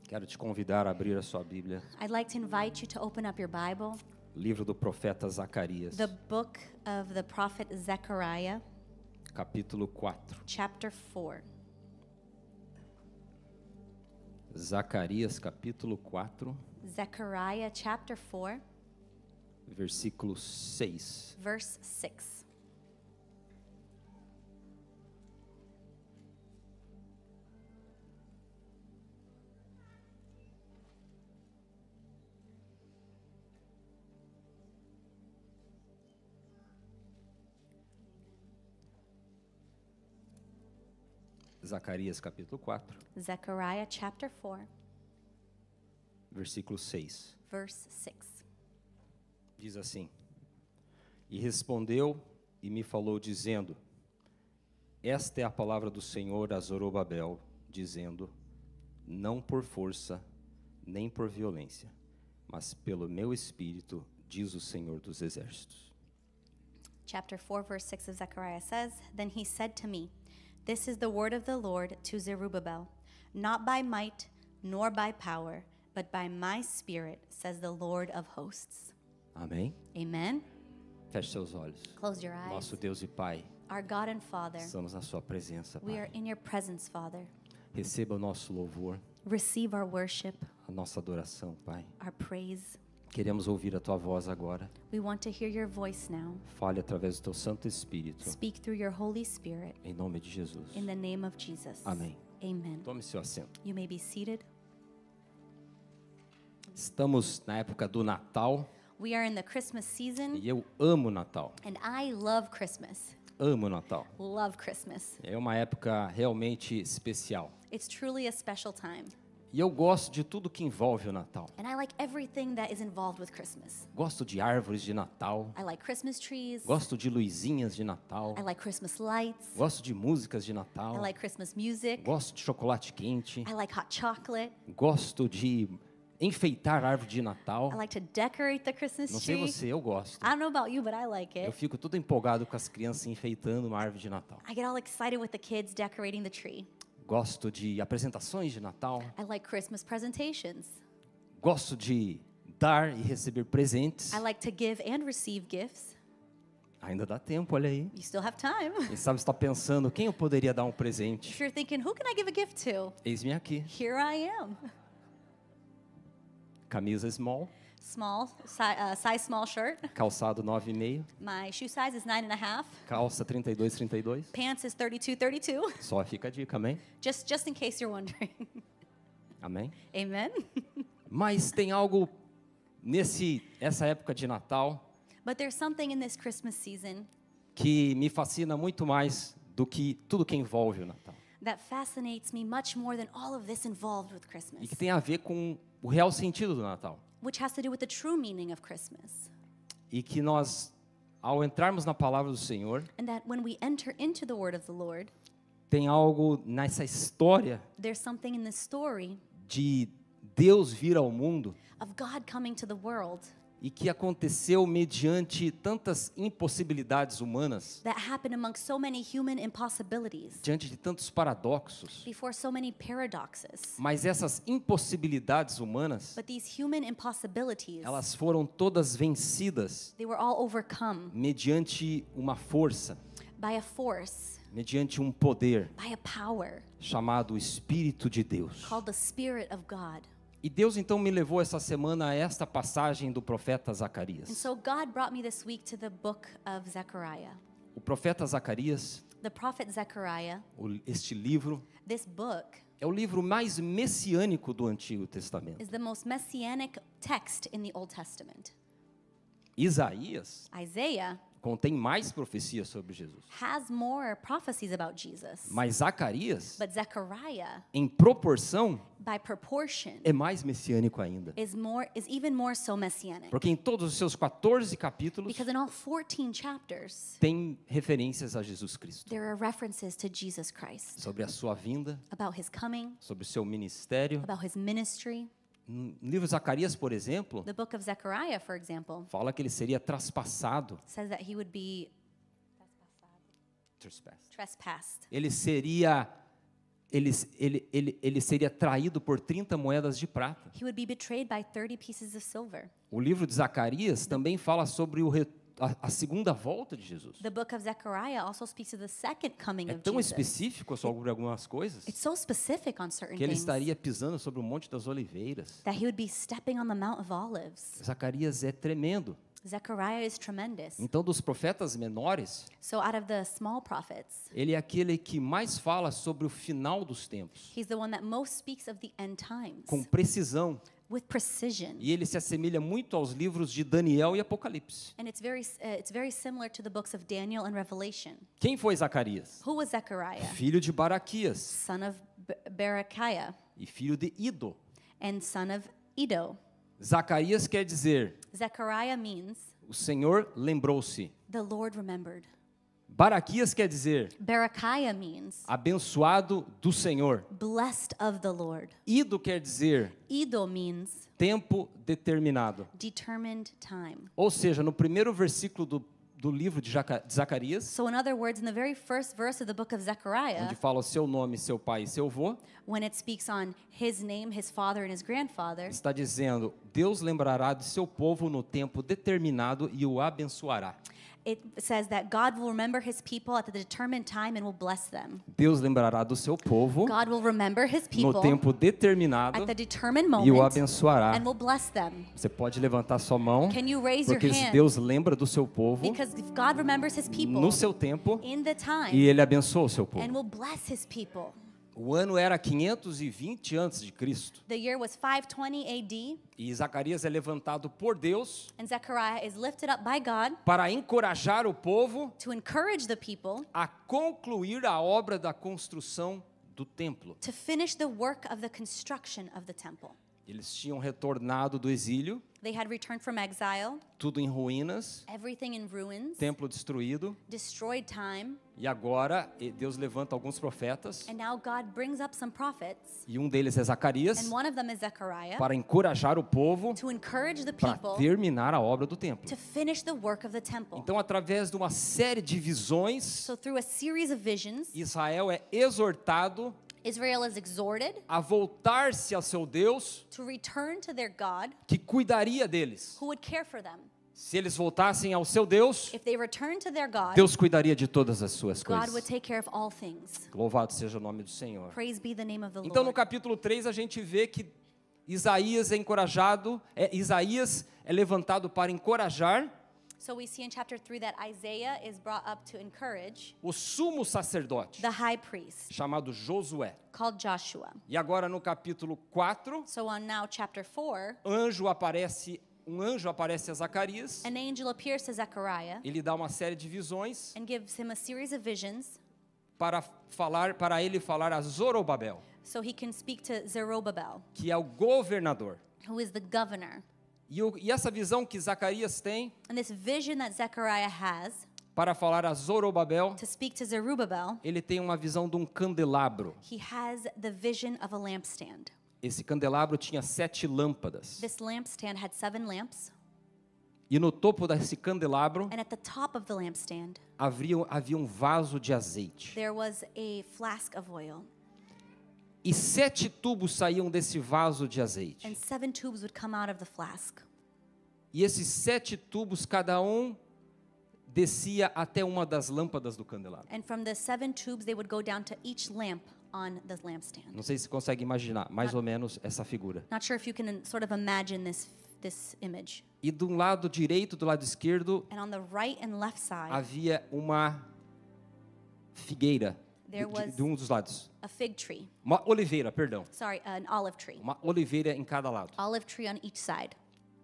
Quero te convidar a abrir a sua Bíblia. I'd like to invite you to open up your Bible, Livro do profeta Zacarias, the book of the prophet Zechariah, capítulo 4. chapter 4. Zacarias, capítulo 4, Zechariah chapter 4, versículo 6. verse 6. Zacarias, capítulo 4, Zechariah chapter 4, versículo 6. verse 6. Diz assim: E respondeu e me falou, dizendo: Esta é a palavra do Senhor a Zorobabel, dizendo: Não por força, nem por violência, mas pelo meu espírito, diz o Senhor dos Exércitos. Chapter 4, verse 6 of Zechariah says, Then he said to me, This is the word of the Lord to Zerubbabel, not by might, nor by power, but by my spirit, says the Lord of hosts. Amém? Amen. Feche seus olhos. Close your eyes. Nosso Deus e Pai, Our God and Father, estamos na sua presença, we are Pai. in your presence, Father. Receba o nosso louvor, Receive our worship, a nossa adoração, Pai. our praise. Queremos ouvir a tua voz agora. We want to hear your voice now. Fale através do teu Santo Espírito, Speak through your Holy Spirit em nome de Jesus. in the name of Jesus. Amém. Amen. Tome seu assento. You may be seated. Estamos na época do Natal We are in the Christmas season, e eu amo Natal. and I love Christmas. Amo Natal. Love Christmas. É uma época realmente especial. It's truly a special time. E eu gosto de tudo que envolve o Natal. And I like everything that is involved with Christmas. Gosto de árvores de Natal. I like Christmas trees. Gosto de luzinhas de Natal. I like Christmas lights. Gosto de músicas de Natal. I like Christmas music. Gosto de chocolate quente. I like hot chocolate. Gosto de enfeitar a árvore de Natal. I like to decorate the Christmas Não sei tree. você, eu gosto. I don't know about you, but I like Eu it. fico todo empolgado com as crianças enfeitando uma árvore de Natal. I get all excited with the kids decorating the tree. Gosto de apresentações de Natal. I like Christmas presentations. Gosto de dar e receber presentes. I like to give and receive gifts. Ainda dá tempo, olha aí. You still have time. Quem sabe está pensando, quem eu poderia dar um presente? If you're thinking, who can I give a gift to? Eis-me aqui. Here I am. Camisa small, Size small shirt. calçado 9,5, My shoe size is 9.5. calça 32. Pants is 32. Só fica a dica, amém? Just in case you're wondering. Amém? Amen. Mas tem algo essa época de Natal But there's something in this Christmas season que me fascina muito mais do que tudo que envolve o Natal. that fascinates me much more than all of this involved with Christmas, E que tem a ver com o real sentido do Natal. which has to do with the true meaning of Christmas. E que nós, ao entrarmos na palavra do Senhor, And that when we enter into the word of the Lord, tem algo nessa história there's something in this story de Deus vir ao mundo of God coming to the world e que aconteceu mediante tantas impossibilidades humanas, that happened amongst so many human impossibilities, diante de tantos paradoxos. before so many paradoxes. Mas essas impossibilidades humanas, But these human impossibilities, elas foram todas vencidas they were all overcome mediante uma força, by a force, mediante um poder by a power chamado Espírito de Deus. called the Spirit of God. E Deus então me levou essa semana a esta passagem do profeta And Zacarias. so God brought me this week to the book of Zechariah. O profeta Zacarias, The prophet Zechariah, este livro, this book é o livro mais messiânico do Antigo Testamento. is the most messianic text in the Old Testament. Isaías Isaiah contém mais profecias sobre Jesus. has more prophecies about Jesus. Mas Zacarias, But Zechariah, em proporção, by proportion, é mais messiânico ainda. is even more so messianic. Porque em todos os seus 14 capítulos Because in all 14 chapters, tem referências a Jesus Cristo. there are references to Jesus Christ, Sobre a sua vinda, about his coming, sobre o seu ministério. about his ministry. No livro de Zacarias, por exemplo, The book of Zechariah, for example, fala que ele seria traspassado. says that he would be trespassed. Ele ele seria traído por 30 moedas de prata. He would be betrayed by 30 pieces of silver. O livro de Zacarias também fala sobre a segunda volta de Jesus. The book of Zechariah also speaks of the second coming É of tão Jesus. específico sobre algumas coisas It's so specific on certain que ele things estaria pisando sobre o Monte das Oliveiras. that he would be stepping on the Mount of Olives. Zacarias é tremendo. Zechariah is tremendous. Então, dos profetas menores, So out of the small prophets, ele é aquele que mais fala sobre o final dos tempos, he's the one that most speaks of the end times com precisão. with precision. E ele se assemelha muito aos livros de Daniel e Apocalipse. And it's very similar to the books of Daniel and Revelation. Quem foi Zacarias? Who was Zechariah? Filho de Baraquias Son of Berechiah e filho de Ido. and son of Iddo. Zacarias quer dizer, Zechariah means o Senhor lembrou-se. the Lord remembered. Baraquias quer dizer, Berechiah means abençoado do Senhor. blessed of the Lord. Ido quer dizer, Iddo means tempo determinado. determined time. Ou seja, no primeiro versículo do livro de Zacarias, So in other words, in the very first verse of the book of Zechariah, onde fala o seu nome, seu pai e seu avô, when it speaks on his name, his father, and his grandfather, está dizendo, Deus lembrará de seu povo no tempo determinado e o abençoará. it says that God will remember his people at the determined time and will bless them. Deus lembrará do seu povo God will remember his no people tempo determinado at the determined e o moment abençoará. and will bless them. Você pode levantar sua mão, Can you raise your porque hand? Deus lembra do seu povo Because if God remembers his people no seu tempo in the e time ele abençoa o seu povo. and will bless his people. O ano era 520 a.C. The year was 520 AD, e Zacarias é levantado por Deus and Zechariah is lifted up by God para encorajar o povo to encourage the people a concluir a obra da construção do templo. to finish the work of the construction of the temple. Eles tinham retornado do exílio, They had returned from exile, tudo em ruínas, everything in ruins, templo destruído, destroyed time, e agora Deus levanta alguns profetas, and now God brings up some prophets, e um deles é Zacarias, and one of them is Zechariah, para encorajar o povo to encourage the para people terminar a obra do templo. to finish the work of the temple. Então, através de uma série de visões, So through a series of visions, Israel é exortado Israel is exhorted a voltar-se ao seu Deus, to return to their God que cuidaria deles. who would care for them. Se eles voltassem ao seu Deus, If they return to their God, Deus cuidaria de todas as suas God would coisas. take care of all things. Louvado seja o nome do Senhor. Praise be the name of the Então, no Lord. capítulo 3, a gente vê que Isaías é encorajado, Isaías é levantado para encorajar So we see in chapter 3 that Isaiah is brought up to encourage o sumo sacerdote, the high priest chamado Josué. called Joshua. E agora no capítulo 4, So on now chapter 4, um anjo aparece a Zacarias, an angel appears to Zechariah ele dá uma série de visões and gives him a series of visions para ele falar a Zorobabel, so he can speak to Zerubbabel, que é o governador. who is the governor. E essa visão que Zacarias tem And this vision that Zechariah has para falar a Zorobabel, to speak to Zerubbabel, ele tem uma visão de um candelabro. he has the vision of a lampstand. Esse candelabro tinha 7 lâmpadas. This lampstand had 7 lamps, E no topo desse candelabro and at the top of the lampstand, havia um vaso de azeite. there was a flask of oil, E 7 tubos saíam desse vaso de azeite. and 7 tubes would come out of the flask. E esses 7 tubos, cada um descia até uma das lâmpadas do candelabro. And from the 7 tubes, they would go down to each lamp on the lampstand. Não sei se consegue imaginar, mais ou menos essa figura. Not sure if you can sort of imagine this image. E do lado direito, do lado esquerdo, And on the right and left side, havia uma figueira de um dos lados. a fig tree. Uma oliveira, perdão. Sorry, an olive tree. Uma oliveira em cada lado. Olive tree on each side.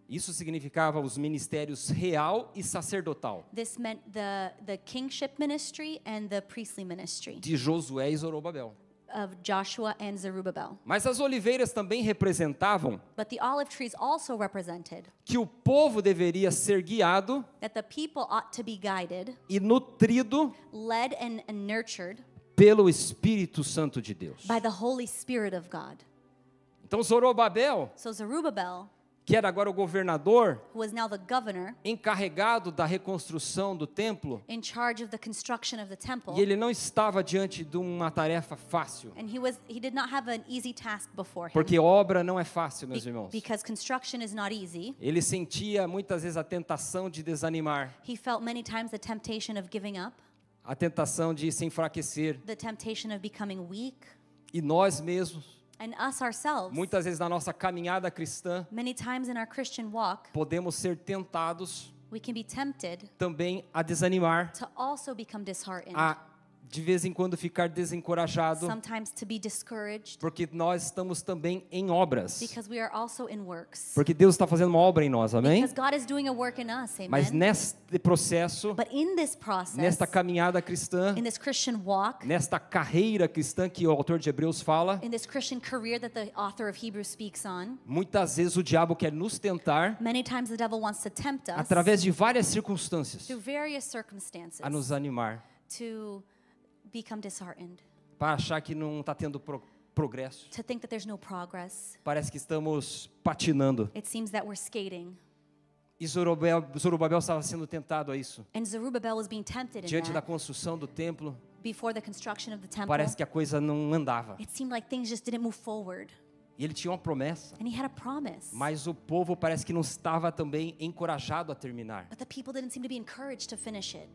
Isso significava os ministérios real e sacerdotal This meant the kingship ministry and the priestly ministry de Josué e Zorobabel. of Joshua and Zerubbabel. Mas as oliveiras também representavam But the olive trees also represented que o povo deveria ser guiado that the people ought to be guided, e nutrido led, and nurtured pelo Espírito Santo de Deus. by the Holy Spirit of God. Então Zorobabel, So Zerubbabel, que era agora o governador, who was now the governor, encarregado da reconstrução do templo, in charge of the construction of the temple. e ele não estava diante de uma tarefa fácil, And he did not have an easy task before him. porque obra não é fácil, meus irmãos. Because construction is not easy. Ele sentia muitas vezes a tentação de desanimar, He felt many times the temptation of giving up, a tentação de se enfraquecer, the temptation of becoming weak. e nós mesmos, And us ourselves, muitas vezes na nossa caminhada cristã, many times in our Christian walk, podemos ser tentados we can be tempted também a desanimar, to also become disheartened, a de vez em quando ficar desencorajado, sometimes to be discouraged, porque nós estamos também em obras. because we are also in works. Porque Deus está fazendo uma obra em nós, amém? Because God is doing a work in us, Mas amen? neste processo, But in this process, nesta caminhada cristã, in this Christian walk, nesta carreira cristã que o autor de Hebreus fala, in this Christian career that the author of Hebrews speaks on, muitas vezes o diabo quer nos tentar, many times the devil wants to tempt us através de várias circunstâncias, through various circumstances a nos animar, to become disheartened, para achar que não está tendo progresso. to think that there's no progress. Parece que estamos patinando. It seems that we're skating. E Zorobabel estava sendo tentado a isso. And Zerubbabel was being tempted in Diante da that. construção do templo, Before the construction of the temple, parece que a coisa não andava. it seemed like things just didn't move forward. E ele tinha uma promessa, And he had a promise. mas o povo parece que não estava também encorajado a terminar. But the people didn't seem to be encouraged to finish it.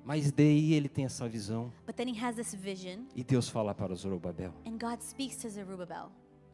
Mas daí ele tem essa visão But then he has this vision, e Deus fala para Zorobabel: and God speaks to Zerubbabel.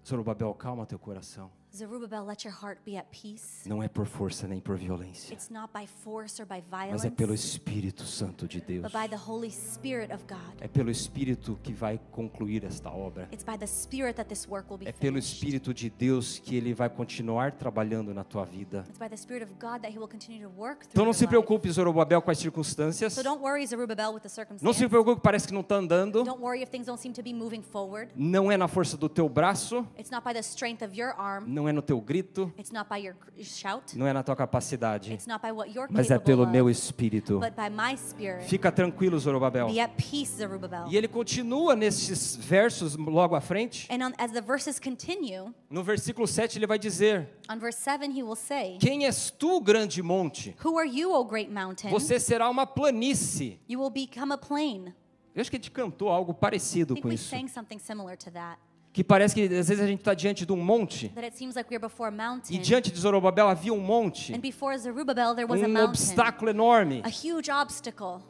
Zorobabel, calma teu coração. Zerubbabel, let your heart be at peace. Não é por força nem por violência, It's not by force or by mas violence, é pelo Espírito Santo de Deus. but by the Holy Spirit of God. É pelo Espírito que vai concluir esta obra. It's by the Spirit that this work will be É pelo finished. Espírito de Deus que ele vai continuar trabalhando na tua vida. It's by the Spirit of God that He will continue to work through Então não your se life. preocupe, Zorobabel, com as circunstâncias. So don't worry, Zerubbabel, with the Não se circumstance. preocupe, parece que não está andando. Don't worry if things don't seem to be moving forward. Não é na força do teu braço, It's not by the strength of your arm. não é no teu grito, It's not by your shout. não é na tua capacidade, It's not by what you're mas é capable pelo of, meu Espírito. but by my Spirit. Fica tranquilo, Zorobabel. Be at peace, Zerubbabel. E ele continua nesses versos logo à frente. And as the verses continue, No versículo 7 ele vai dizer: on verse 7 he will say, Quem és tu, grande monte? "Who are you, O great mountain? Você será uma planície. You will become a plain." Eu acho que a gente cantou algo parecido I think com we isso. sang something similar to that. Que parece que às vezes a gente está diante de um monte. That it seems like we're before a E mountain. diante de Zorobabel havia um monte. And before Zerubbabel there was a Um mountain. obstáculo enorme. A huge obstacle.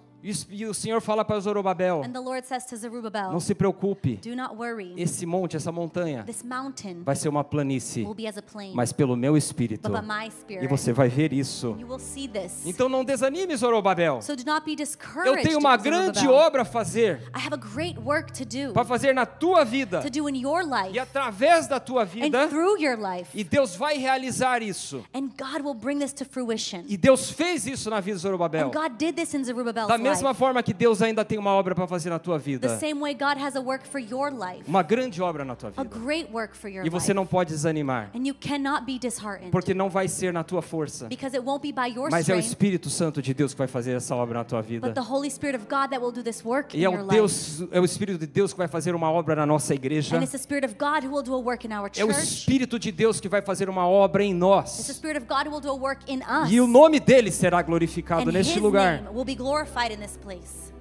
E o Senhor fala para Zorobabel: And the Lord says to Zerubbabel, Não se preocupe. "Do not worry. Esse monte, essa montanha, This mountain vai ser uma planície, will be as a plain, mas pelo meu Espírito. but by my E Spirit." você vai ver isso. You will see this. Então não desanime, Zorobabel. So do not be Eu discouraged, tenho uma grande Zerubbabel. obra a fazer, I have a great work to do, para fazer na tua vida to do in your e life através da tua and vida. through your life. E Deus vai realizar isso. And God will bring this to fruition. E Deus fez isso na vida de Zorobabel. And God did this in Zerubbabel's Da mesma life. forma que Deus ainda tem uma obra para fazer na tua The vida. same way God has a work for your life, Uma grande obra na tua a vida. great work for your E você life. não pode desanimar, And you cannot be disheartened, porque não vai ser na tua força, because it won't be by your mas é o strength, Espírito Santo de Deus que vai fazer essa obra na tua vida. but the Holy Spirit of God that will do this work E in é your o life. é o Espírito de Deus que vai fazer uma obra na nossa igreja. And it's the Spirit of God who will do a work in our É o church. Espírito de Deus que vai fazer uma obra em It's the nós. Spirit of God who will do a work in us. E o nome dele será glorificado And neste His lugar. name will be glorified in this place.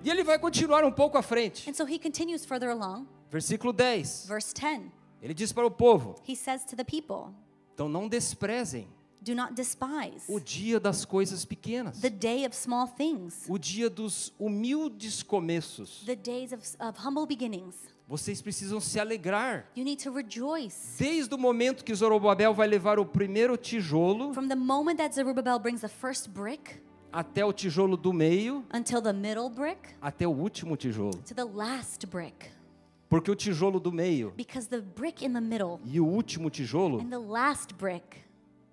E ele vai continuar um pouco à frente. And so he continues further along. Versículo 10. Verse 10, Ele diz para o povo: he says to the people, Então não desprezem "Do not despise o dia das coisas pequenas, the day of small things, o dia dos humildes começos. the days of humble beginnings. Vocês precisam se alegrar. You need to rejoice." Desde o momento que Zorobabel vai levar o primeiro tijolo From the moment that Zerubbabel brings the first brick até o tijolo do meio, until the middle brick até o último tijolo. to the last brick. Porque o tijolo do meio Because the brick in the middle e o último tijolo and the last brick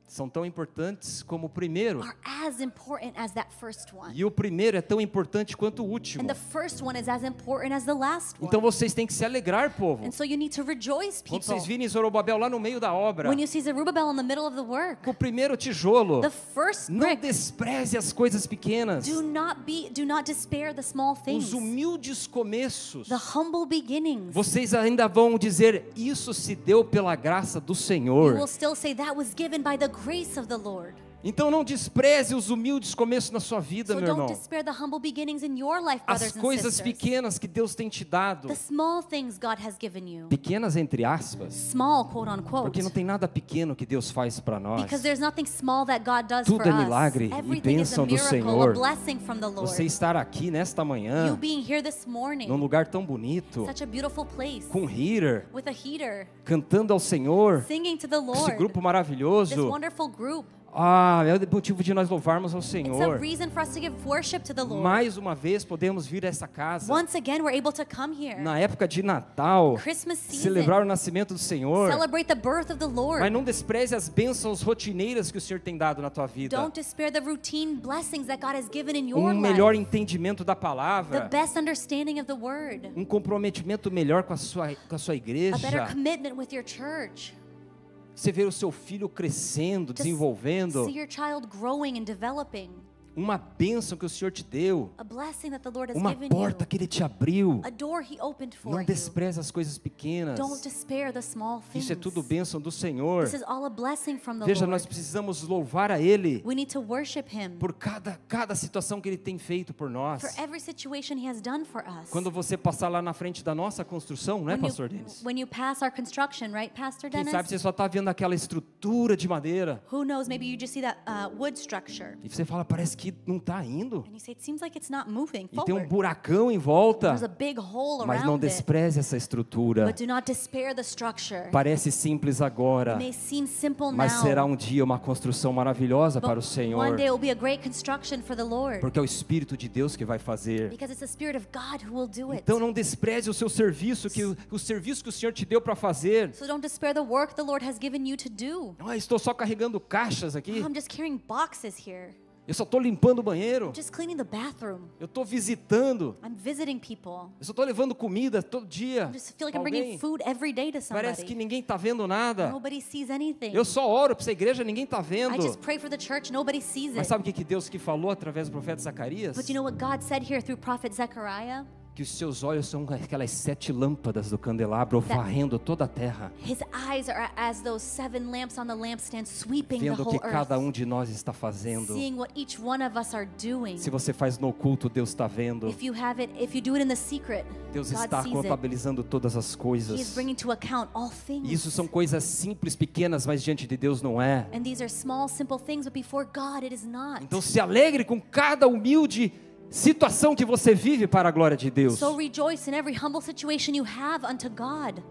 são tão importantes como o primeiro. are as important as that first one. E o primeiro é tão importante quanto o último. And the first one is as important as the last one. Então vocês têm que se alegrar, povo. And so you need to rejoice, Quando people. vocês virem Zorobabel lá no meio da obra, When you see Zerubbabel in the middle of the work, com o primeiro tijolo, the first não brick, despreze as coisas pequenas, do not despair the small things, os humildes começos. the humble beginnings. Vocês ainda vão dizer, isso se deu pela graça do You Senhor. will still say that was given by the grace of the Lord. Então não despreze os humildes começos na sua vida, So meu don't irmão. despair the humble beginnings in your life, As brothers and coisas sisters. pequenas que Deus tem te dado. The small things God has given you. Pequenas entre aspas, Small, quote unquote. porque não tem nada pequeno que Deus faz para nós. Because there's nothing small that God does Tudo for é us. milagre e Everything is a bênção do miracle, Senhor. a blessing from the Lord. Você estar aqui nesta You manhã, being here this morning, num lugar tão bonito, such a beautiful place, com heater, with a heater, cantando ao Senhor, singing to the esse Lord, grupo this maravilhoso. wonderful group. É o motivo de nós louvarmos ao It's a Senhor. reason for us to give worship to the Lord. Mais uma vez podemos vir a essa casa, Once again, we're able to come here. na época de Natal, Christmas season, celebrar o nascimento do Senhor. celebrate the birth of the Lord. Mas não despreze as bênçãos rotineiras que o Senhor tem dado na tua vida. Don't despair the routine blessings that God has given in your Melhor life. entendimento da The palavra. best understanding of the word. Comprometimento melhor com a sua A better igreja. commitment with your church. Você ver o seu filho crescendo, desenvolvendo. See your child growing and developing. Uma bênção que o Senhor te deu. A blessing that the Lord has Uma given porta you. que Ele te abriu. A door He opened for Não you. despreze as coisas pequenas. Don't despair the small things. Isso é tudo bênção do Senhor. This is all a blessing from the Veja, Lord. nós precisamos louvar a Ele We need to worship Him por cada situação que Ele tem feito por nós. for every situation He has done for us. Quando você passar lá na frente da nossa construção, não é, Pastor Denis? When you pass our construction, right, Pastor Quem Dennis? sabe você só está vendo aquela estrutura de madeira. Who knows? Maybe you just see that wood structure, E você fala, parece que não está indo. and you say it seems like it's not moving E tem um forward. buracão em volta. There's a big hole Mas não around it. despreze essa estrutura. But do not despair the structure. Parece simples agora, It may seem simple mas now, será um dia uma construção maravilhosa para o but one Senhor. day it will be a great construction for the Lord. Porque é o Espírito de Deus que vai fazer. Because it's the Spirit of God who will do it. Então não despreze o seu serviço, o serviço que o Senhor te deu para fazer. So don't despair the work the Lord has given you to do. Estou só carregando caixas aqui. I'm just carrying boxes here. Eu só estou limpando o banheiro. Just cleaning the bathroom. Eu estou visitando. I'm visiting people. Eu só estou levando comida todo dia. I just feel like I'm bringing Alguém. food every day to Parece que somebody. ninguém está vendo nada. Nobody sees anything. Eu só oro para essa igreja, ninguém está I vendo. just pray for the church. Nobody sees Mas it. sabe o que Deus que falou através do profeta Zacarias? But you know what God said here through prophet Zechariah? Que os seus olhos são aquelas 7 lâmpadas do candelabro varrendo toda a terra, His eyes are as those 7 lamps on the lampstand sweeping the vendo o que whole cada earth. de nós está fazendo. Seeing what each one of us are doing. Se você faz no oculto, Deus está vendo. If you do it in the secret, Deus God está sees it. contabilizando todas as He is coisas. bringing to account all things. Isso são coisas simples, pequenas, mas diante de Deus não é. And these are small, simple things, but before God it is not. Então se alegre com cada humilde situação que você vive para a glória de Deus. So rejoice in every humble situation you have unto God.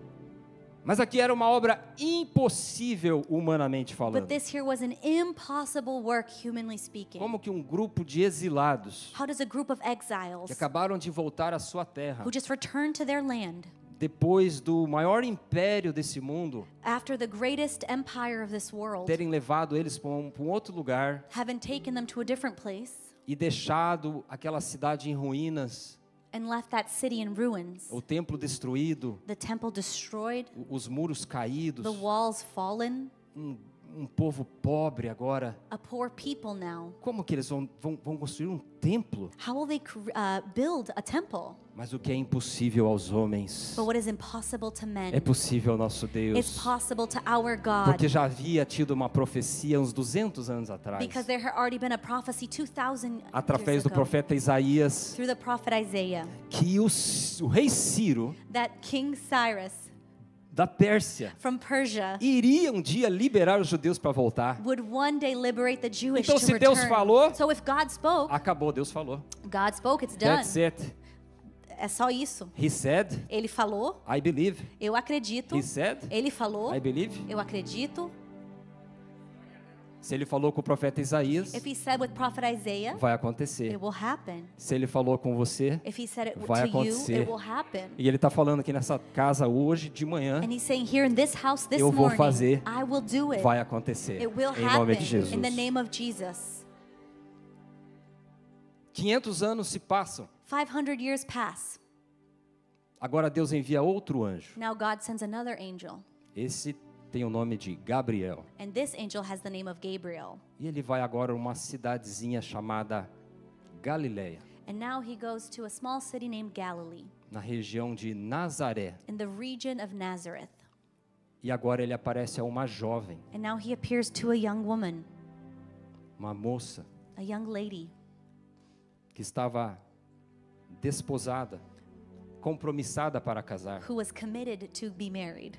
Mas aqui era uma obra impossível humanamente falando. But this here was an impossible work, humanly speaking. Como que um grupo de exilados How does a group of exiles que acabaram de voltar à sua terra, who just returned to their land depois do maior império desse mundo, after the greatest empire of this world, terem levado eles para um outro lugar having taken them to a different place e deixado aquela cidade em ruínas, and left that city in ruins, o templo destruído, the temple destroyed, os muros caídos, the walls fallen, um povo pobre agora. a poor people now. Como que eles vão construir um templo? How will they build a temple? Mas o que é impossível aos homens But what is impossible to men é possível ao nosso is Deus. possible to our God. Porque já havia tido uma profecia uns 200 anos atrás, Because there had already been a prophecy 2,000 através years do ago profeta Isaías, through the prophet Isaiah que o rei Ciro that King Cyrus da Pérsia from Persia iria um dia liberar os judeus para voltar. would one day liberate the Jewish Então, to se Deus return. falou, So if God spoke, acabou, Deus falou. God spoke, it's done. That's it. É só isso. He said, Ele falou, I believe. eu acredito. He said, Ele falou, I believe. eu acredito. Se ele falou com o profeta Isaías, If he said with prophet Isaiah, vai acontecer. it will happen. Se ele falou com você, If he said it vai to you, acontecer. it will happen. E ele está falando aqui nessa casa hoje de manhã, And he's saying here in this house this eu vou morning, fazer, I will do it. vai acontecer. It will Em nome happen de Jesus. in the name of Jesus. 500 anos se passam. 500 years pass. Agora Deus envia outro anjo. Now God sends another angel. Esse tem o nome de Gabriel. And this angel has the name of Gabriel. E ele vai agora a uma cidadezinha chamada Galileia, And now he goes to a small city named Galilee, na região de Nazaré. in the region of Nazareth. E agora ele aparece a uma jovem, And now he appears to a young woman, uma moça, a young lady, que estava desposada, compromissada para casar, who was committed to be married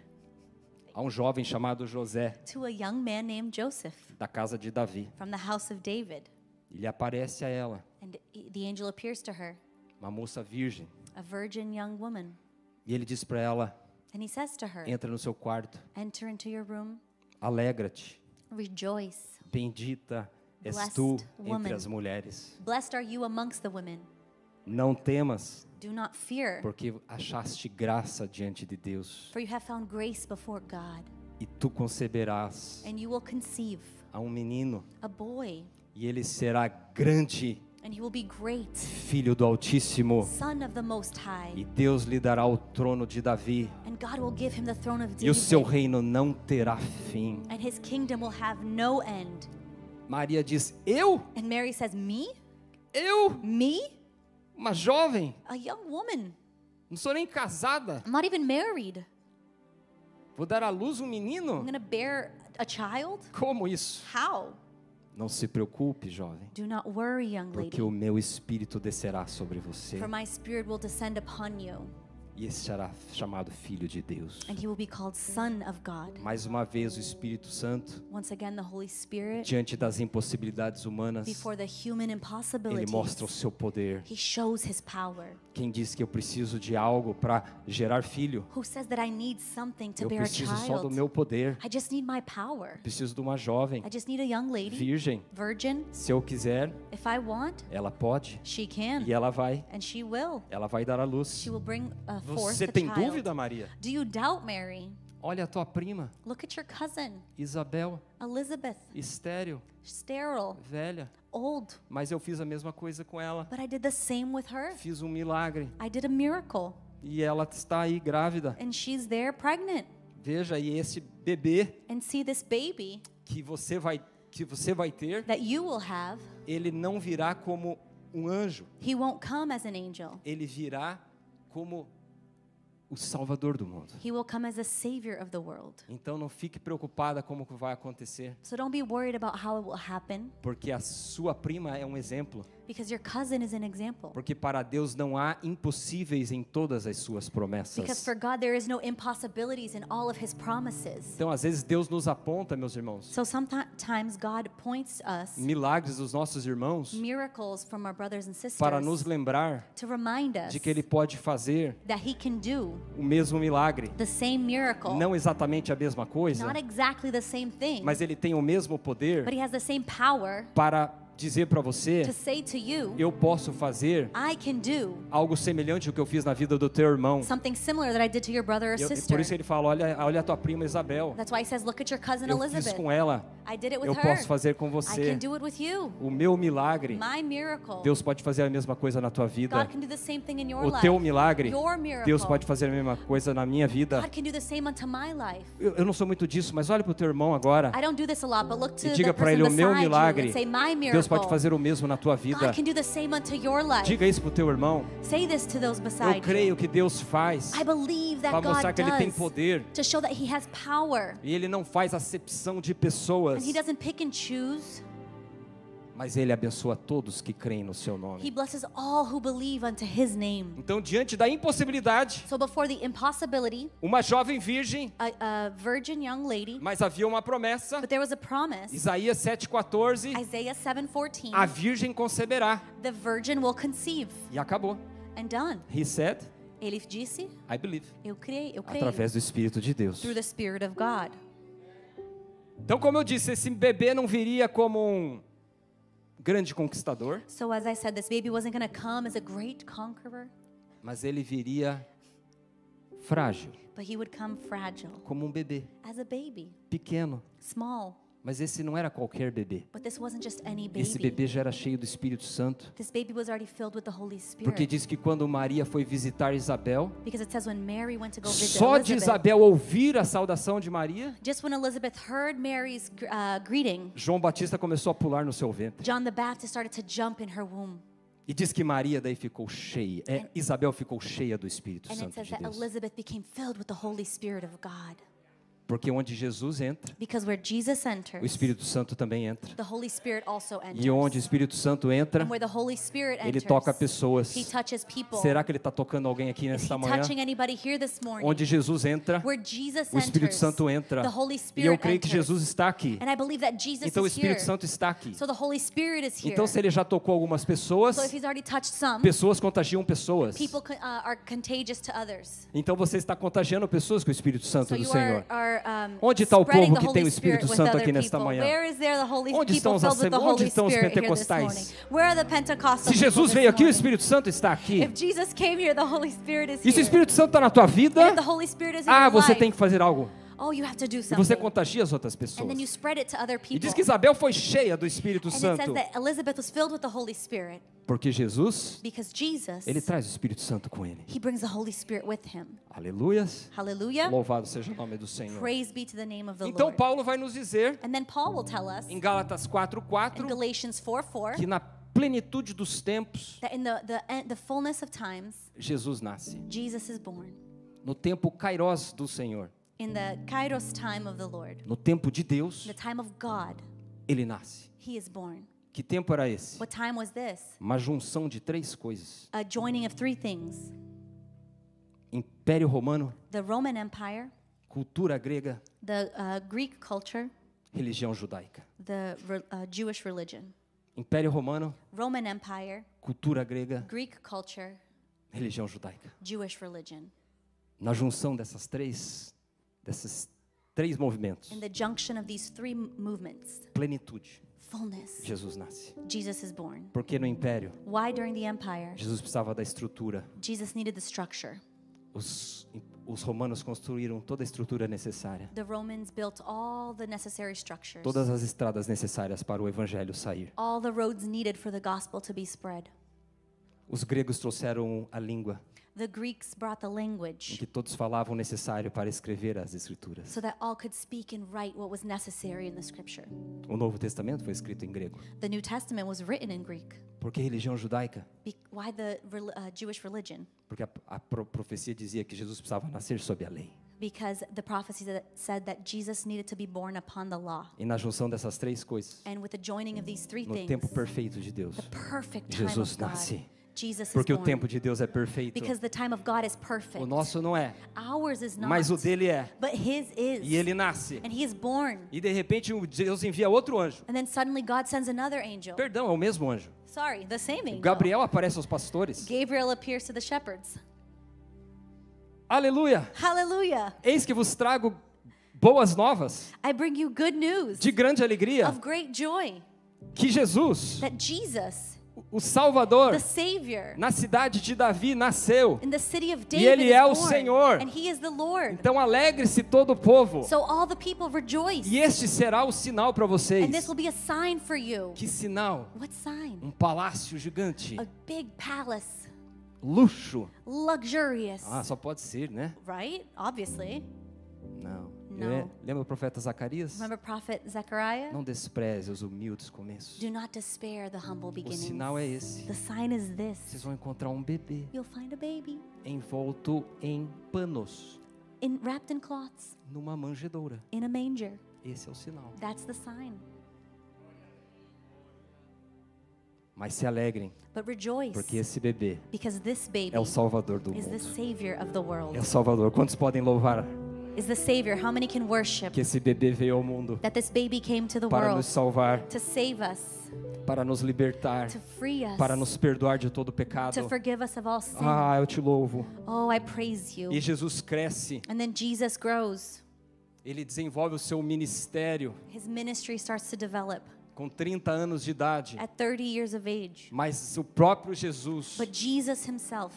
a um jovem chamado José, to a young man named Joseph da casa de Davi. from the house of David. Ele aparece a ela, And the angel appears to her, uma moça virgem, a virgin young woman. e ele diz para ela: And he says to her, entra no seu quarto, enter into your room, alegra-te, rejoice. bendita és Blessed tu woman. entre as mulheres. Blessed are you amongst the women. Não temas, Do not fear, porque achaste graça diante de Deus, for you have found grace before God. e tu conceberás And you will conceive a um menino, a boy, e ele será grande, and he will be great, filho do Altíssimo, son of the Most e High. Deus lhe dará o trono de Davi, And God will give him the throne of e o seu David, reino não terá fim. and his kingdom will have no end. Maria diz: eu? And Mary says, me? Eu? Me? Uma jovem? A young woman. Não sou nem casada. I'm not even married. Vou dar à luz um I'm menino? going to bear a child? Como isso? How? Não se preocupe, jovem, Do not worry, young porque lady, o meu espírito descerá sobre você, for my spirit will descend upon you, e esse será chamado Filho de Deus. and he will be called Son of God. Mais uma vez, o Espírito Santo, Once again, the Holy Spirit, diante das impossibilidades humanas, before the human ele impossibilities, mostra o seu poder. he shows his power. Quem diz que eu preciso de algo para gerar filho? Who says that I need something to Eu bear a preciso só do child? meu poder. I just need my power. Preciso de uma jovem, I just need a young lady, virgem. virgin. Se eu quiser, If I want, ela pode, she can, e ela vai. and she will. Ela vai dar à luz. She will bring forth Você the tem child. dúvida, Maria? Do you doubt, Mary? Olha a tua prima, Look at your cousin, Isabel, Elizabeth, estéril, sterile, velha. old, Mas eu fiz a mesma coisa com ela. but I did the same with her. Fiz um milagre. I did a miracle, E ela está aí grávida. and she's there pregnant. Veja, e esse bebê And see this baby que você vai ter, that you will have, ele não virá como um anjo. he won't come as an angel. Ele virá como o Salvador do mundo. He will come as a savior of the world. Então não fique preocupada como que vai acontecer, So don't be worried about how it will happen, porque a sua prima é um exemplo. because your cousin is an example. Porque para Deus não há impossíveis em todas as suas Because promessas. for God there is no impossibilities in all of his promises. Então, às vezes Deus nos aponta, meus irmãos, So sometimes God points us milagres dos nossos irmãos miracles from our brothers and para nos sisters lembrar to remind us de que Ele pode fazer that he can do o mesmo milagre. the same miracle. Não exatamente a mesma coisa, Not exactly the same thing, mas Ele tem o mesmo poder but he has the same power para dizer para você: to say to you, eu posso fazer I can do algo semelhante ao que eu fiz na vida do teu irmão. something similar that I did to your brother or Por sister. isso ele fala: olha a tua prima Isabel. That's why he says, look at your cousin Eu fiz Elizabeth. com ela, I did it with eu her. posso fazer com I você. can do it with you. O meu milagre, My miracle. Deus pode fazer a mesma coisa na tua vida. God can do the same thing in your O life. teu milagre, Your miracle. Deus pode fazer a mesma coisa na minha vida. God can do the same unto my life. Eu não sou muito disso, mas olha para o teu irmão agora I don't do this a lot, but look to e the diga para person ele: o meu beside you milagre, and say, my miracle. Deus pode fazer o mesmo na tua vida. God can do the same unto your life. Diga isso para o teu irmão. Say this to those Eu beside you. creio que Deus faz I believe that para mostrar God que Ele tem does poder. to show that He has power. E Ele não faz acepção de And pessoas, He doesn't pick and choose. mas Ele abençoa todos que creem no seu He nome. blesses all who believe unto His name. Então, diante da impossibilidade, So before the impossibility, uma jovem virgem, a virgin young lady, mas havia uma promessa. but there was a promise. Isaías 7,14, Isaiah 7:14, a virgem conceberá. the virgin will conceive. E acabou. And done. He said, Ele disse, I believe. eu creio. Através do Espírito de Deus. Through the Spirit of God. Então, como eu disse, esse bebê não viria como um grande conquistador, So as I said, this baby wasn't going to come as a great conqueror, mas ele viria frágil, but he would come fragile, como um bebê, as a baby, pequeno. small. Mas esse não era qualquer bebê. But this wasn't just any Esse baby. bebê já era cheio do Espírito Santo, This baby was already filled with the Holy Spirit. porque diz que quando Maria foi visitar Isabel, Because it says when Mary went to go visit só de Elizabeth, Isabel ouvir a saudação de Maria, just when Elizabeth heard Mary's greeting, João Batista começou a pular no seu ventre. John the Baptist started to jump in her womb. E diz que Maria daí ficou cheia, Isabel ficou cheia do Espírito And it Santo says de that Deus. Elizabeth became filled with the Holy Spirit of God. Porque onde Jesus entra, Because where Jesus o enters, Espírito Santo também entra. the Holy Spirit also enters. E onde o Espírito Santo entra, And where the Holy Spirit ele enters, toca pessoas. He touches people. Será que ele está tocando alguém aqui Is nesta he manhã? touching anybody here this morning? Onde Jesus entra, Where Jesus o Espírito enters, Santo entra. the Holy E Spirit eu creio que enters. Jesus está aqui. And I believe that Jesus Então o is Espírito here. Santo está aqui. So the Holy Spirit is here. Então se ele já tocou algumas pessoas, So if he's already touched some, pessoas contagiam pessoas. people are contagious to others. Então você está contagiando pessoas com o Espírito Santo So do you Senhor. are Onde está o spreading povo the que tem o Holy Espírito Spirit with Santo other aqui nesta people. manhã? Where is there the Holy Onde people estão os filled with the onde Holy estão os Spirit here this pentecostais? morning? Where are the Pentecostal Se people Jesus this veio aqui, o morning? Espírito Santo está aqui. If Jesus came here, the Holy Spirit is E se o here. Espírito Santo está na tua And vida, if the Holy Spirit is in ah, your você life, tem que fazer algo. oh, you have to do E something. você contagia as outras And pessoas. then you spread it to other E people. diz que Isabel foi cheia do Espírito And it says Santo. that Elizabeth was filled with the Holy Spirit Porque Jesus, because Jesus, ele traz o Espírito Santo com ele. he brings the Holy Spirit with him. Aleluias. Hallelujah. Louvado seja o nome do Senhor. Praise be to the name of the Então Lord. Paulo vai nos dizer, And then Paul will tell us em Gálatas in 4:4, Galatians 4:4 que na plenitude dos tempos, that in the fullness of times, Jesus nasce. Jesus is born. No tempo kairos do Senhor, In the kairos time of the Lord, no tempo de Deus, the time of God, ele nasce. he is born. Que tempo era esse? What time was this? Uma junção de três coisas. A joining of three things: Império Romano, the Roman Empire, cultura grega, the Greek culture, religião judaica. the Jewish religion. Império Romano, Roman Empire, cultura grega, Greek culture, religião judaica. Jewish religion. Na junção desses três movimentos, In the junction of these three movements, plenitude, fullness, Jesus nasce. Jesus is born. Porque no Império, Why during the empire? Jesus precisava da estrutura. Jesus needed the structure. Os romanos construíram toda a estrutura necessária. The Romans built all the necessary structures, Todas as estradas necessárias para o evangelho sair. all the roads needed for the gospel to be spread. Os gregos trouxeram a língua The Greeks brought the em language que todos falavam necessário para escrever as escrituras. so that all could speak and write what was necessary in the scripture. O Novo Testamento foi escrito em grego. The New Testament was written in Greek. Porque religião judaica? Why the Jewish religion? Porque a profecia dizia que Jesus precisava nascer sob a lei. Because the prophecy said that Jesus needed to be born upon the law. E na junção dessas três coisas, And with the joining of these three no things, tempo perfeito de Deus, the perfect time Jesus of God, nasce. Jesus Porque is o born. tempo de Deus é perfeito. Because the time of God is perfect. O nosso não é, Ours is not. mas o dele é. But his is. E ele nasce. And he is born. E de repente Deus envia outro anjo. And then suddenly God sends another angel. Perdão, é o mesmo anjo. Sorry, the same angel. Gabriel aparece aos pastores. Gabriel appears to the shepherds. Aleluia! Hallelujah. Eis que vos trago boas novas I bring you good news de grande alegria, of great joy que Jesus, that Jesus, o Salvador, the Savior, na cidade de Davi nasceu. in the city of E David ele is é o born. Senhor. And he is the Lord. Então alegre-se todo o povo. So all the people rejoice. E este será o sinal para vocês. And this will be a sign for you. Que sinal? What sign? Um palácio gigante, A big palace, luxo. luxurious. Ah, só pode ser, né? Right? Obviously. Não. Não. Lembra o profeta Zacarias? Remember prophet Zechariah? Não despreze os humildes começos. Do not despair the humble O beginnings. sinal é esse. The sign is Vocês this. vão encontrar um bebê You'll find a baby envolto em panos, wrapped in cloths numa manjedoura. in a manger. Esse é o sinal. That's the sign. Mas se alegrem, But rejoice porque esse bebê because this baby é o Salvador do is the mundo. Savior of the world. É o Salvador. Quantos podem louvar Is the Savior. How many can worship que esse bebê veio ao mundo that this baby came to the para world nos salvar, to save us, para nos libertar, to free us, para nos perdoar de todo pecado? to forgive us of all sin. Ah, eu te louvo. Oh, I praise you. E Jesus cresce And then Jesus grows. Ele desenvolve o seu ministério His ministry starts to develop com 30 anos de idade. at 30 years of age. Mas o próprio Jesus But Jesus himself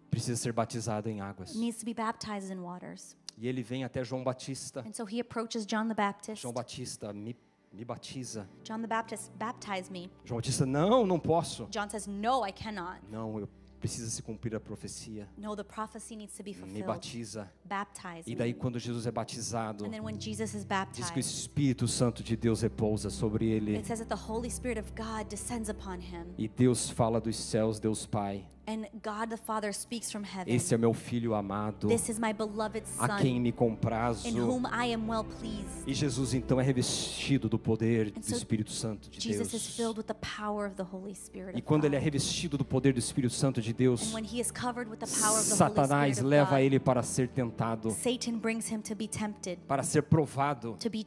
precisa ser batizado em águas. needs to be baptized in waters. E ele vem até João Batista. And so he approaches John the Baptist. João Batista, me batiza. John the Baptist, baptize me. João Batista, não posso. John says, no, I cannot. Não, precisa se cumprir a profecia. No, the prophecy needs to be Me fulfilled. batiza. Baptize E daí me. quando Jesus é batizado, And then when Jesus is diz que o baptized, Espírito Santo de Deus repousa sobre ele. it says that the Holy Spirit of God descends upon him. E Deus fala dos céus, Deus Pai. And God the Father speaks from heaven. Esse é meu filho amado, This is my beloved a quem Son, me comprazo. in whom I am well pleased. E Jesus então é revestido do poder do so Espírito Santo de Jesus is Deus. filled with the power of the Holy Spirit E of quando ele é God. revestido do poder do Espírito Santo de Deus, And when he is covered with the power of the Holy Satanás Spirit of leva God, ele para ser tentado, Satan brings him to be tempted, para ser provado. to be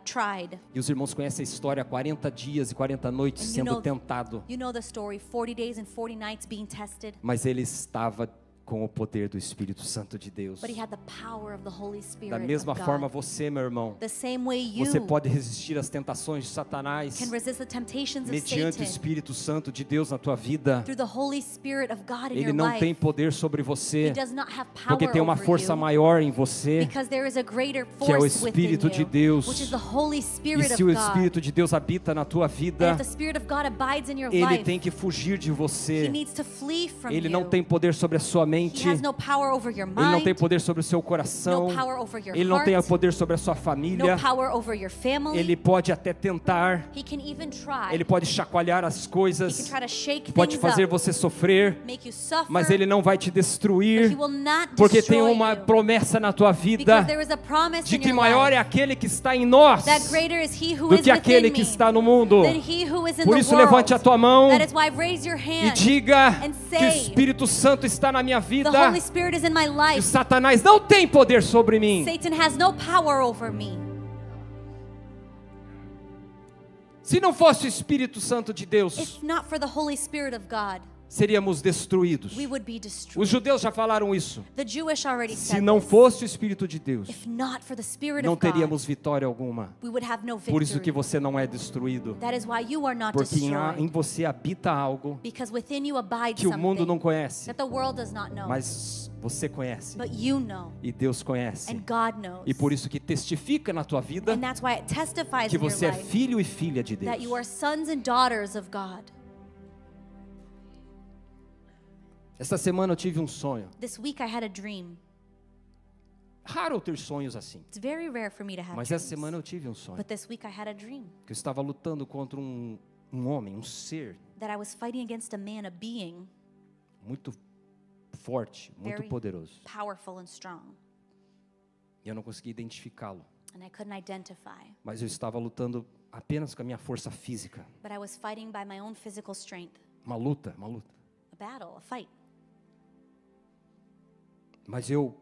tried. E os irmãos conhecem a história, 40 dias e 40 noites And you sendo know- tentado. You know the story, 40 days and 40 nights being tested. Mas ele estava com o poder do Espírito Santo de Deus. But he had the power of the Holy Spirit Da mesma of God. forma, você, meu irmão, The same way you você pode resistir às tentações de Satanás can resist the temptations of mediante o Satan Espírito Santo de Deus na tua vida. through the Holy Spirit of God in Ele your não life. tem poder sobre He você, does not have power porque tem uma over força you, maior em você. because there is a greater que é o force Espírito within de you, Deus. which is the Holy E Spirit se of o God. Espírito de Deus habita na tua And vida, if the Spirit of God abides in your ele life, tem que fugir de he você. needs to flee from Ele you. não tem poder sobre a sua mente. He has no power over your Ele não mind, tem poder sobre o seu coração. no power over your Ele não tem heart, poder sobre a sua família. no power over your family. Ele pode até tentar. He can even try. Ele pode chacoalhar as He can coisas. try to shake Pode things fazer up, você sofrer. make you suffer, Mas ele não vai te but he destruir. will not Porque tem destroy uma you. promessa na tua vida Because there is a promise de in que your maior life é aquele que está em nós that greater is he who do is que aquele within que me está no mundo. than he who is in Por the isso, world. levante a tua mão That is why raise your e hand. diga and que o say, Espírito Santo está na minha The vida. Holy Spirit is in my E life. Satanás não tem poder sobre mim. Satan has no power over me. Se não fosse o Espírito Santo de Deus, If not for the Holy Spirit of God, seríamos destruídos. we would be Os destroyed. judeus já falaram isso. The Jewish already Se said não this. fosse o Espírito de Deus, If not for the Spirit não of God, teríamos vitória alguma. we would have no Por isso que victory. você não é destruído. That is why you are not Porque em destroyed. você habita algo Because within you abides que o mundo não something conhece, that the world does not know. mas você conhece But you know, e Deus conhece. and God knows. E por isso que testifica na tua vida And that's why it testifies que in your você é life filho e filha de that you are Deus. sons and daughters of God. Esta semana eu tive um sonho. This week I had a dream. Raro eu ter sonhos assim. It's very rare for me to have Mas dreams. essa semana eu tive um sonho. But this week I had a dream Que eu estava lutando contra um homem, um ser that I was fighting against a man, a being muito forte, muito Very poderoso. powerful and strong. E eu não conseguia identificá-lo. And I couldn't identify. Mas eu estava lutando apenas com a minha força física. But I was fighting by my own physical strength. Uma luta, uma luta. A battle, a fight. Mas eu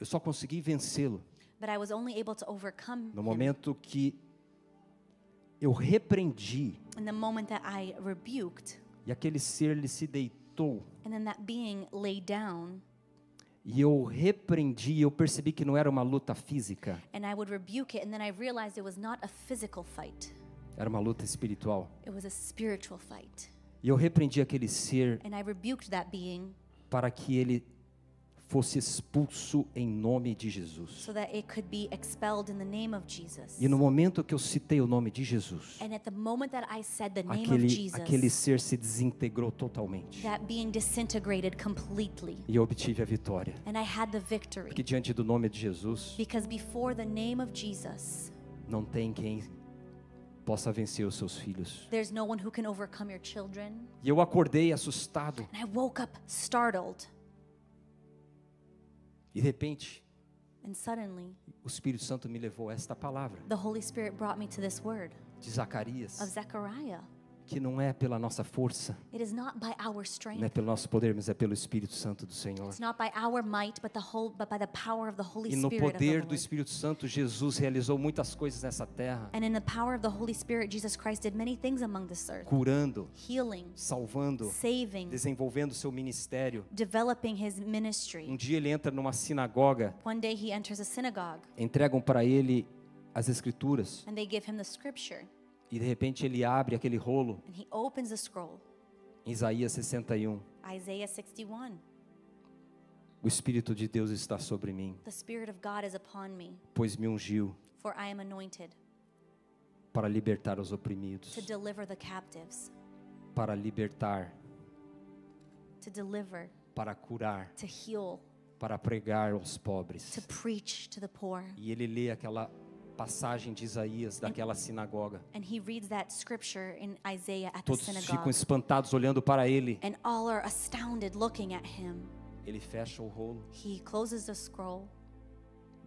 só consegui vencê-lo But I was only able to overcome no him momento que eu repreendi in the moment that I rebuked. e aquele ser ele se deitou And then that being lay down. e eu repreendi e eu percebi que não era uma luta física, And I would rebuke it. And then I realized it was not a physical fight. era uma luta espiritual. It was a spiritual fight. E eu repreendi aquele ser And I rebuked that being para que ele fosse expulso em nome de Jesus. so that it could be expelled in the name of Jesus. E no momento que eu citei o nome de Jesus, And at the moment that I said the name of Jesus, aquele ser se desintegrou totalmente. that being disintegrated completely. E eu obtive a vitória. And I had the victory. Porque diante do nome de Jesus, Because before the name of Jesus, não tem quem possa vencer os seus filhos. there's no one who can overcome your children. E eu acordei assustado. And I woke up startled. E de repente, And suddenly, o Espírito Santo me levou a esta palavra the Holy Spirit brought me to this word de Zacarias, of Zechariah, que não é pela nossa força, It is not by our não é strength. pelo nosso poder, mas é pelo Espírito Santo do Senhor. It's not by our might, but by the power of the Holy E no Spirit of the poder do Lord. Espírito Santo, Jesus realizou muitas coisas nessa terra, And in the power of the Holy Spirit, Jesus Christ did many things among this earth. curando, Healing, salvando, saving, desenvolvendo seu ministério. developing his ministry. Um dia ele entra numa sinagoga, One day he enters a synagogue entregam para ele as escrituras and they give him the scripture. e de repente ele abre aquele rolo, And he opens the scroll. Isaías 61. Isaiah 61. O Espírito de Deus está sobre mim, The Spirit of God is upon me, pois me ungiu for I am anointed para libertar os oprimidos, to deliver the captives, para libertar, to deliver, para curar, to heal, para pregar aos pobres. to preach to the poor. E ele lê aquela passagem de Isaías daquela sinagoga. And he reads that scripture in Isaiah at the Todos ficam synagogue. espantados olhando para ele. And all are astounded looking at him. Ele fecha o rolo, He closes the scroll,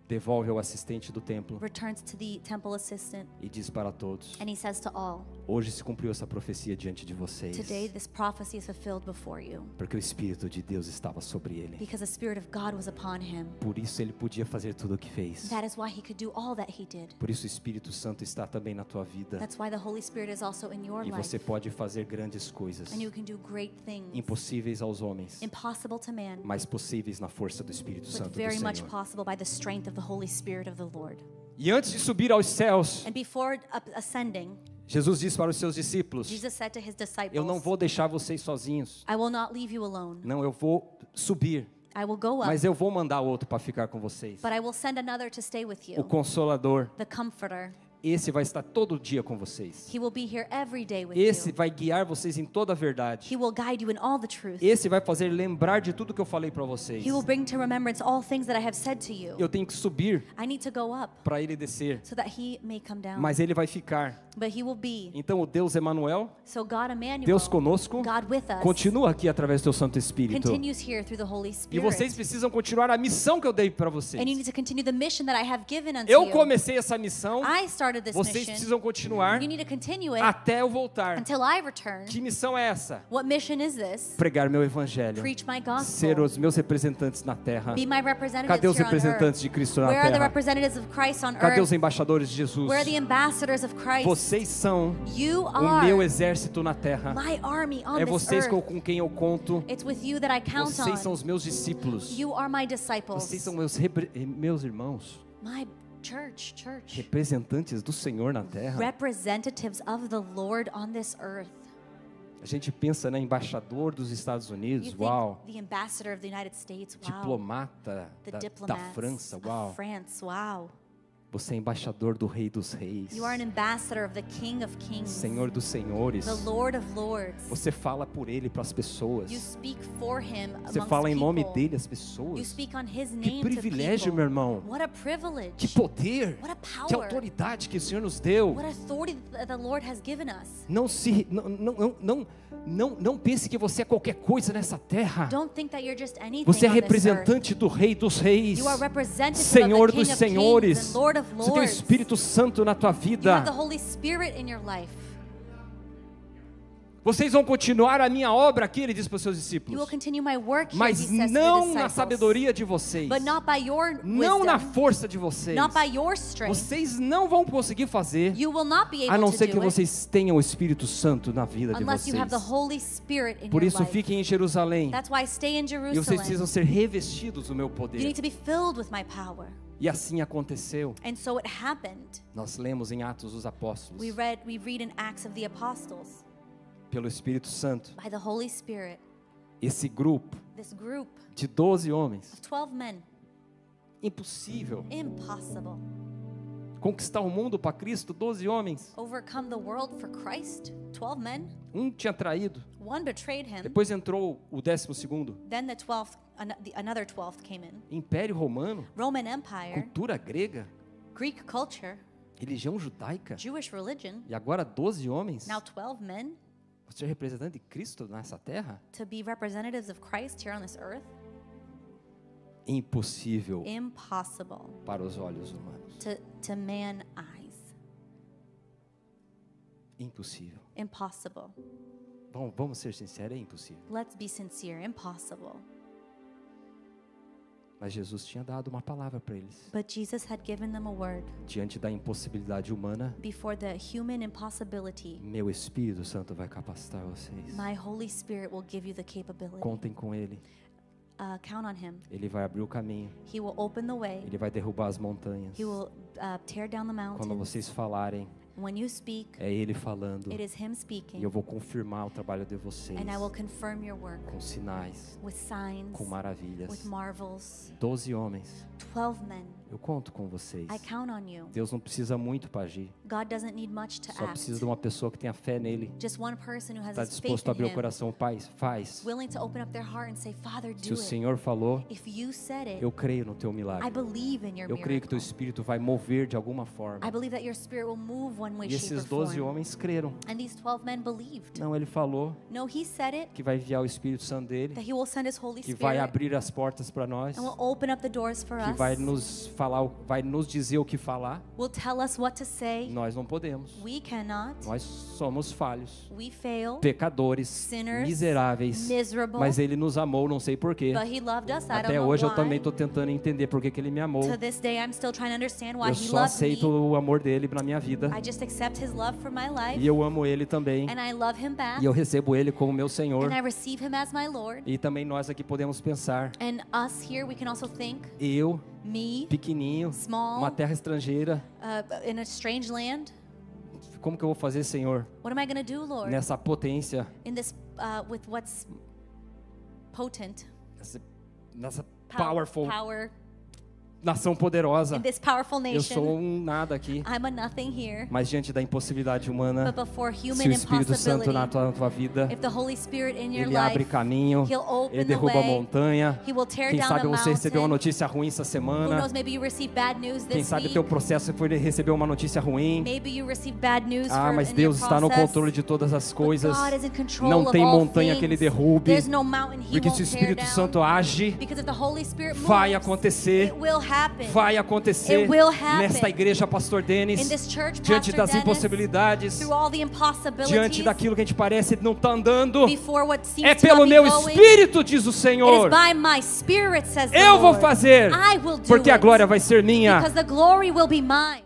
devolve ao assistente do templo returns to the temple assistant, e diz para todos: and he says to all, hoje se cumpriu essa profecia diante de vocês, today this prophecy is fulfilled before you, porque o Espírito de Deus estava sobre ele. because the Spirit of God was upon him. Por isso ele podia fazer tudo o que fez. That is why he could do all that he did. Por isso o Espírito Santo está também na tua vida. That's why the Holy Spirit is also in your E life. você pode fazer grandes coisas, And you can do great things, impossíveis aos homens, impossible to man, mas possíveis na força do Espírito but Santo do very much Senhor. possible by the strength of the Holy Spirit of the Lord. E antes de subir aos céus, And before ascending, Jesus disse para os seus discípulos: Jesus said to his eu não disciples, vou deixar vocês sozinhos. I will not leave you alone. Não, eu vou subir, I will go up, mas eu vou mandar outro para ficar com vocês. but I will send another to stay with O you, Consolador, the Comforter. esse vai estar todo dia com vocês. He will be here every day with Esse you. vai guiar vocês em toda a verdade. He will guide you in all the truth. Esse vai fazer lembrar de tudo que eu falei para vocês. He will bring to remembrance all things that I have said to you. Eu tenho que subir I need to go up para ele descer, so that he may come down. mas ele vai ficar. But he will be. Então o Deus Emanuel, So God Emmanuel, Deus conosco, God with us, continua aqui através do teu Santo Espírito. continues here through the Holy E Spirit. vocês precisam continuar a missão que eu dei para vocês. And you need to continue the mission that I have given unto Eu you. comecei essa missão, I started this vocês mission. precisam continuar You need to continue it até eu voltar. until I return. Que missão é essa? What mission is this? Pregar meu evangelho, Preach my ser gospel. os meus representantes na terra. Be my representatives Cadê os here on representantes earth. de Cristo na Where are the terra? representatives of Christ on Cadê os earth? embaixadores de Jesus? Where are the ambassadors of Christ? Vocês são You o meu are exército na terra. my army on É this vocês earth. com quem eu conto. It's with you that I count Vocês são on. os meus discípulos. You are my disciples. Vocês são meus irmãos, My church. representantes do Senhor na terra. Representatives of the Lord on this earth. A gente pensa, né, embaixador dos Estados You Unidos, think uau. the ambassador of the United States, wow. Diplomata The da diplomats França, of uau. France, wow. Você é embaixador do Rei dos Reis, You are an ambassador of the King of Kings, Senhor dos Senhores. the Lord of Lords. Você fala por Ele para as pessoas. You speak for him Você amongst fala em nome people. dele às You pessoas. speak on his Que name privilégio, to meu people. irmão. What a privilege. Que poder, What a que power. autoridade que o Senhor nos deu. What authority that the Lord has given us. Não pense que você é qualquer coisa nessa terra. Don't think that you're just anything Você é on this earth. representante do Rei dos Reis, You are representative Senhor of the dos King of Senhores. Kings and Lord of Você tem o Lords. Espírito Santo na tua You have the vida. Holy Spirit in your life. Vocês vão continuar a minha obra aqui, ele diz para os seus You will discípulos. continue my work here, Mas he says to the não na disciples. sabedoria de vocês, But not by your não wisdom, na força de vocês. not by your strength. Vocês não vão conseguir fazer, You will not be a não able ser to que do it vocês tenham o Espírito Santo na vida de unless you vocês. have the Holy Spirit in Por your isso, life. fiquem em Jerusalém. That's why stay in E vocês Jerusalem. precisam ser revestidos do meu You poder. need to be filled with my power. E assim aconteceu. And so it happened. Nós lemos em Atos dos Apóstolos, We read in Acts of the Apostles, pelo Espírito Santo, by the Holy Spirit, esse grupo this group de 12 homens, of 12 men, impossível. impossible, Conquistar o mundo para Cristo, 12 homens. overcome the world for Christ, 12 men. Um tinha traído, One betrayed him. depois entrou o 12º. Then the 12th, another 12th came in. Império Romano, Roman Empire, cultura grega, Greek culture, religião judaica. Jewish religion. E agora 12 homens. Now 12 men Você é representante de Cristo nessa terra? to be representatives of Christ here on this earth. Impossível Impossible para os olhos humanos. to man eyes. Impossível. Impossible. Vamos ser sinceros, é impossível. Let's be sincere. Impossible. Mas Jesus tinha dado uma palavra para eles. But Jesus had given them a word. Diante da impossibilidade humana, Before the human impossibility, meu Espírito Santo vai capacitar vocês. my Holy Spirit will give you the capability. Contem com Ele. Count on Him. Ele vai abrir o caminho. He will open the way. Ele vai derrubar as montanhas. He will tear down the Quando mountains. vocês falarem, When you speak, é Ele falando. it is Him E speaking. eu vou confirmar o trabalho de vocês. And I will confirm your work Com sinais, with signs, com maravilhas. with marvels. 12 homens. 12 men. Eu conto com vocês. I count on you. Deus não precisa muito para agir. God doesn't need much to Só precisa act. de uma pessoa que tenha fé nele. Just one person who has Está his faith disposto a abrir in o Him, coração. Pai, faz. willing to open up their heart and say, Father, Se do o it. Senhor falou, If you said it, eu creio no teu I milagre. believe in your Eu creio que teu miracle. Espírito vai mover de alguma forma. I believe that your spirit will move one way, E shape, or esses 12 form. homens creram. And these 12 men believed. Não, ele falou No, He said it, que vai enviar o Espírito Santo dele, that He will send His Holy que vai Spirit abrir as portas para nós, and will open up the doors for que us, vai nos falar, vai nos dizer o que falar. will tell us what to say. Nós não podemos. We cannot. Nós somos falhos, We fail. pecadores, Sinners, miseráveis. miserable. Mas ele nos amou, não sei porquê. But He loved us. I don't Até know hoje eu why. também estou tentando entender por que que ele me amou. To this day, I'm still trying to understand why Eu He só loved aceito me. o amor dele na minha vida. I just accept His love for my life, E eu amo ele também. and I love Him back, E eu recebo ele como meu Senhor. and I receive Him as my Lord. E também nós aqui podemos pensar, And us here, we can also think, eu, me, pequenininho, small, uma terra estrangeira, in a strange land, como que eu vou fazer, Senhor, what am I going to do, Lord? nessa potência, In this, with what's potent, nessa power, powerful, power, nação poderosa? in this powerful Eu sou nation, nada aqui. I'm a nothing here. Mas diante da impossibilidade humana, But before se human o Espírito Santo na impossibility, tua vida, if the Holy Spirit in your ele abre life, caminho, He'll open ele the derruba a way, montanha. He will tear Quem down sabe the você recebeu uma mountain. notícia ruim essa Who semana. knows, maybe you received bad news Quem this sabe o week. teu processo foi receber uma notícia ruim. Maybe you received bad news Mas in your Deus está no process. controle de todas as But coisas. God is in control Não of tem all montanha que Ele things. derrube. There's no mountain He Porque se won't o tear Espírito down. Santo age, Because if the Holy Spirit moves, vai acontecer. it will happen. vai acontecer It will happen. nesta igreja, Pastor In Denis, this church, diante Pastor das Dennis, impossibilidades, through all the impossibilities, diante daquilo que a gente parece não está andando. before what seems É to pelo not be meu going, Espírito, diz o it is Senhor. by my Spirit, says the Eu vou Lord. fazer, I will do porque a it, glória vai ser minha. because the glory will be mine.